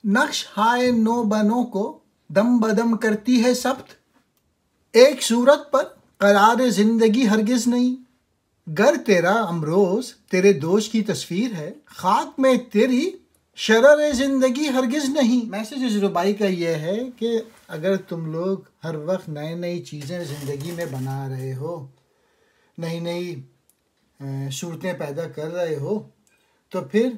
نقش ہائے نو بنوں کو دم بدم کرتی ہے سبت، ایک صورت پر قرار زندگی ہرگز نہیں، گر تیرا امروز تیرے دوست کی تصویر ہے، خاک میں تیری شرر زندگی ہرگز نہیں۔ میسج اس ربائی کا یہ ہے کہ اگر تم لوگ ہر وقت نئی چیزیں زندگی میں بنا رہے ہو، نئی صورتیں پیدا کر رہے ہو، تو پھر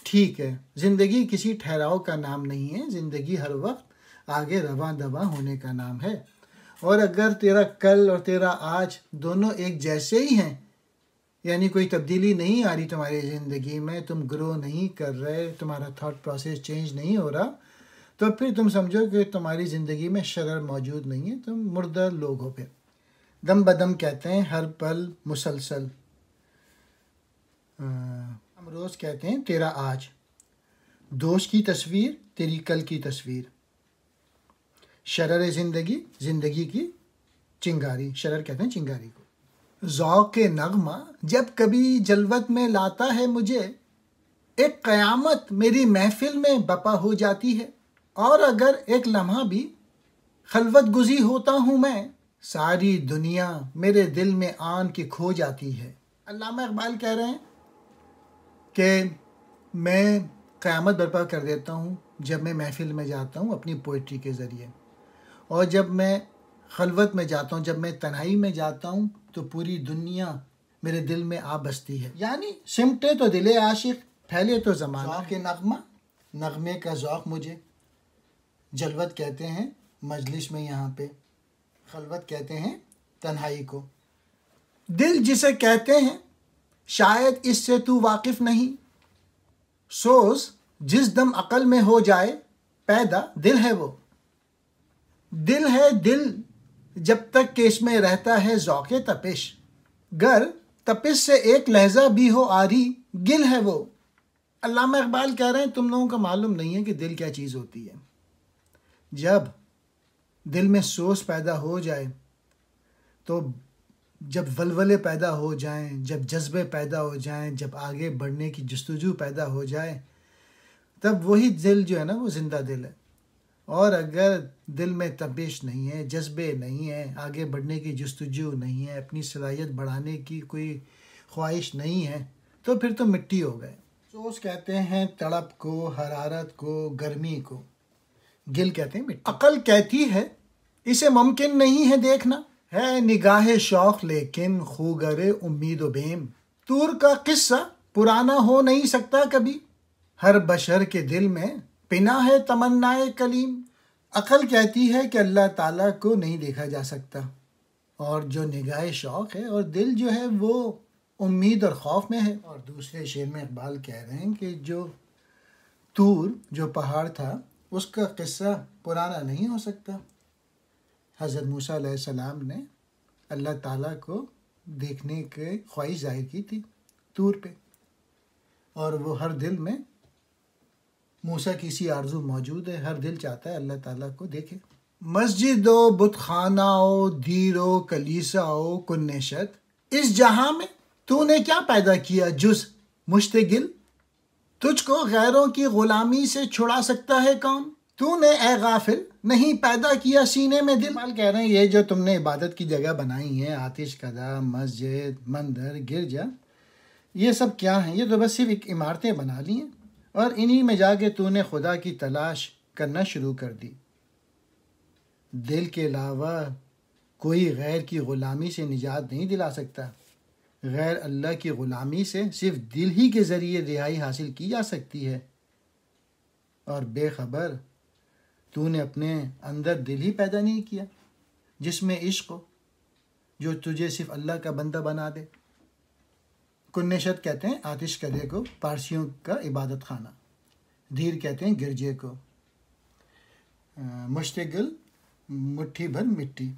ٹھیک ہے، زندگی کسی ٹھہراؤ کا نام نہیں ہے، زندگی ہر وقت آگے رواں دواں ہونے کا نام ہے۔ اور اگر تیرا کل اور تیرا آج دونوں ایک جیسے ہی ہیں، یعنی کوئی تبدیلی نہیں آ رہی تمہاری زندگی میں، تم گرو نہیں کر رہے، تمہارا تھاٹ پروسیس چینج نہیں ہو رہا، تو پھر تم سمجھو کہ تمہاری زندگی میں شرر موجود نہیں ہے، تم مردہ لوگ ہو۔ پھر دم بدم کہتے ہیں ہر پل مسلسل، امروز کہتے ہیں تیرا آج، دوست کی تصویر تیری کل کی تصویر، شرر زندگی زندگی کی چنگاری، شرر کہتے ہیں چنگاری کو۔ ذوق نغمہ جب کبھی جلوت میں لاتا ہے مجھے، ایک قیامت میری محفل میں بپا ہو جاتی ہے، اور اگر ایک لمحہ بھی خلوت گزی ہوتا ہوں میں، ساری دنیا میرے دل میں آن کے کھو جاتی ہے۔ علامہ اقبال کہہ رہے ہیں کہ میں قیامت برپا کر دیتا ہوں جب میں محفل میں جاتا ہوں اپنی پوئٹری کے ذریعے، اور جب میں خلوت میں جاتا ہوں، جب میں تنہائی میں جاتا ہوں، تو پوری دنیا میرے دل میں آ بستی ہے۔ یعنی سمٹے تو دل عاشق، پھیلے تو زمانہ۔ ذوق نغمہ، نغمے کا ذوق مجھے، جلوت کہتے ہیں مجلس میں یہاں پہ، خلوت کہتے ہیں تنہائی کو۔ دل جسے کہتے ہیں شاید اس سے تو واقف نہیں، سوز جس دم عقل میں ہو جائے پیدا دل ہے وہ، دل ہے دل جب تک کہ اس میں رہتا ہے ذوق تپش، گر تپش سے ایک لحظہ بھی ہو آری گل ہے وہ۔ علامہ اقبال کہہ رہے ہیں تم لوگوں کو معلوم نہیں ہے کہ دل کیا چیز ہوتی ہے۔ جب دل میں سوز پیدا ہو جائے، تو جب ولولے پیدا ہو جائیں، جب جذبے پیدا ہو جائیں، جب آگے بڑھنے کی جستجو پیدا ہو جائے، تب وہی دل جو ہے نا وہ زندہ دل ہے۔ اور اگر دل میں تپش نہیں ہے، جذبے نہیں ہے، آگے بڑھنے کی جستجو نہیں ہے، اپنی صلاحیت بڑھانے کی کوئی خواہش نہیں ہے، تو پھر تو مٹی ہو گئے۔ سوز کہتے ہیں تڑپ کو، حرارت کو، گرمی کو، گل کہتے ہیں مٹی۔ عقل کہتی ہے اسے ممکن نہیں ہے دیکھنا، ہے نگاہ شوق لیکن خوگر امید و بیم، طور کا قصہ پرانا ہو نہیں سکتا کبھی، ہر بشر کے دل میں پنا ہے تمنائے کلیم۔ عقل کہتی ہے کہ اللہ تعالیٰ کو نہیں دیکھا جا سکتا، اور جو نگاہ شوق ہے اور دل جو ہے وہ امید اور خوف میں ہے۔ اور دوسرے شعر میں اقبال کہہ رہے ہیں کہ جو طور جو پہاڑ تھا اس کا قصہ پرانا نہیں ہو سکتا۔ حضرت موسیٰ علیہ السلام نے اللہ تعالیٰ کو دیکھنے کے خواہش ظاہر کی تھی طور پہ، اور وہ ہر دل میں موسیٰ کی سی آرزو موجود ہے، ہر دل چاہتا ہے اللہ تعالیٰ کو دیکھے۔ مسجد و بت خانہ و دیر و کلیسا و کنشت، اس جہاں میں تو نے کیا پیدا کیا جز مشتغل، تجھ کو غیروں کی غلامی سے چھڑا سکتا ہے کون، تو نے اے غافل نہیں پیدا کیا سینے میں دل۔ کہہ رہے ہیں یہ جو تم نے عبادت کی جگہ بنائی ہیں، آتش کدہ، مسجد، مندر، گرجا، یہ سب کیا ہیں؟ یہ تو بس صرف ایک عمارتیں بنا لی ہیں، اور انہی میں جا کے تو نے خدا کی تلاش کرنا شروع کر دی۔ دل کے علاوہ کوئی غیر کی غلامی سے نجات نہیں دلا سکتا، غیر اللہ کی غلامی سے صرف دل ہی کے ذریعے رہائی حاصل کی جا سکتی ہے۔ اور بے خبر تو نے اپنے اندر دل ہی پیدا نہیں کیا جس میں عشق ہو، جو تجھے صرف اللہ کا بندہ بنا دے۔ کنشت کہتے ہیں آتش کدے کو، پارسیوں کا عبادت خانہ، دیر کہتے ہیں گرجے کو، مشتغل مٹھی بھر مٹی۔